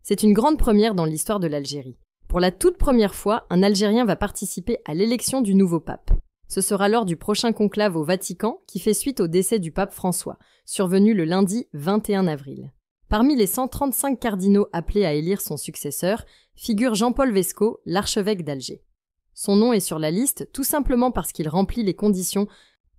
C'est une grande première dans l'histoire de l'Algérie. Pour la toute première fois, un Algérien va participer à l'élection du nouveau pape. Ce sera lors du prochain conclave au Vatican qui fait suite au décès du pape François, survenu le lundi 21 avril. Parmi les 135 cardinaux appelés à élire son successeur, figure Jean-Paul Vesco, l'archevêque d'Alger. Son nom est sur la liste tout simplement parce qu'il remplit les conditions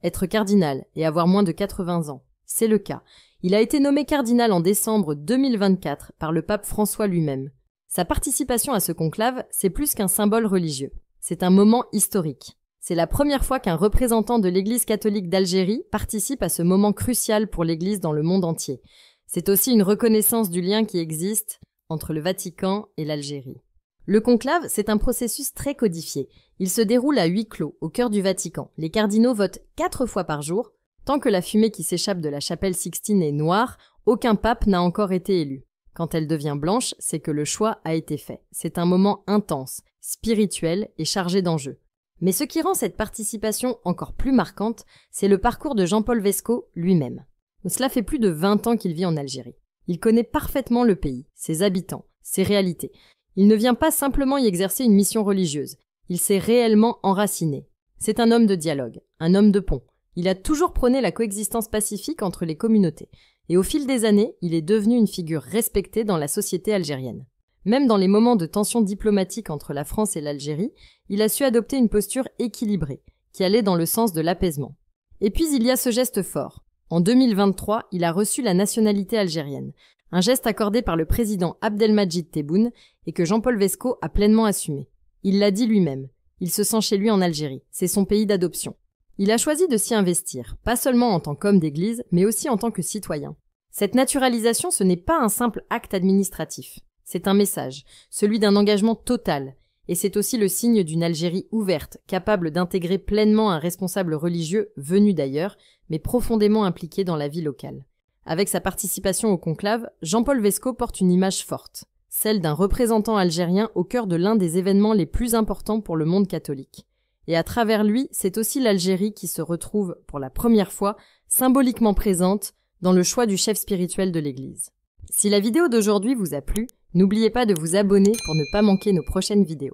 être cardinal et avoir moins de 80 ans. C'est le cas. Il a été nommé cardinal en décembre 2024 par le pape François lui-même. Sa participation à ce conclave, c'est plus qu'un symbole religieux. C'est un moment historique. C'est la première fois qu'un représentant de l'Église catholique d'Algérie participe à ce moment crucial pour l'Église dans le monde entier. C'est aussi une reconnaissance du lien qui existe entre le Vatican et l'Algérie. Le conclave, c'est un processus très codifié. Il se déroule à huis clos, au cœur du Vatican. Les cardinaux votent 4 fois par jour. Tant que la fumée qui s'échappe de la chapelle Sixtine est noire, aucun pape n'a encore été élu. Quand elle devient blanche, c'est que le choix a été fait. C'est un moment intense, spirituel et chargé d'enjeux. Mais ce qui rend cette participation encore plus marquante, c'est le parcours de Jean-Paul Vesco lui-même. Cela fait plus de 20 ans qu'il vit en Algérie. Il connaît parfaitement le pays, ses habitants, ses réalités. Il ne vient pas simplement y exercer une mission religieuse. Il s'est réellement enraciné. C'est un homme de dialogue, un homme de pont. Il a toujours prôné la coexistence pacifique entre les communautés. Et au fil des années, il est devenu une figure respectée dans la société algérienne. Même dans les moments de tension diplomatique entre la France et l'Algérie, il a su adopter une posture équilibrée, qui allait dans le sens de l'apaisement. Et puis il y a ce geste fort. En 2023, il a reçu la nationalité algérienne. Un geste accordé par le président Abdelmadjid Tebboune et que Jean-Paul Vesco a pleinement assumé. Il l'a dit lui-même. Il se sent chez lui en Algérie. C'est son pays d'adoption. Il a choisi de s'y investir, pas seulement en tant qu'homme d'église, mais aussi en tant que citoyen. Cette naturalisation, ce n'est pas un simple acte administratif. C'est un message, celui d'un engagement total. Et c'est aussi le signe d'une Algérie ouverte, capable d'intégrer pleinement un responsable religieux venu d'ailleurs, mais profondément impliqué dans la vie locale. Avec sa participation au conclave, Jean-Paul Vesco porte une image forte, celle d'un représentant algérien au cœur de l'un des événements les plus importants pour le monde catholique. Et à travers lui, c'est aussi l'Algérie qui se retrouve, pour la première fois, symboliquement présente dans le choix du chef spirituel de l'Église. Si la vidéo d'aujourd'hui vous a plu, n'oubliez pas de vous abonner pour ne pas manquer nos prochaines vidéos.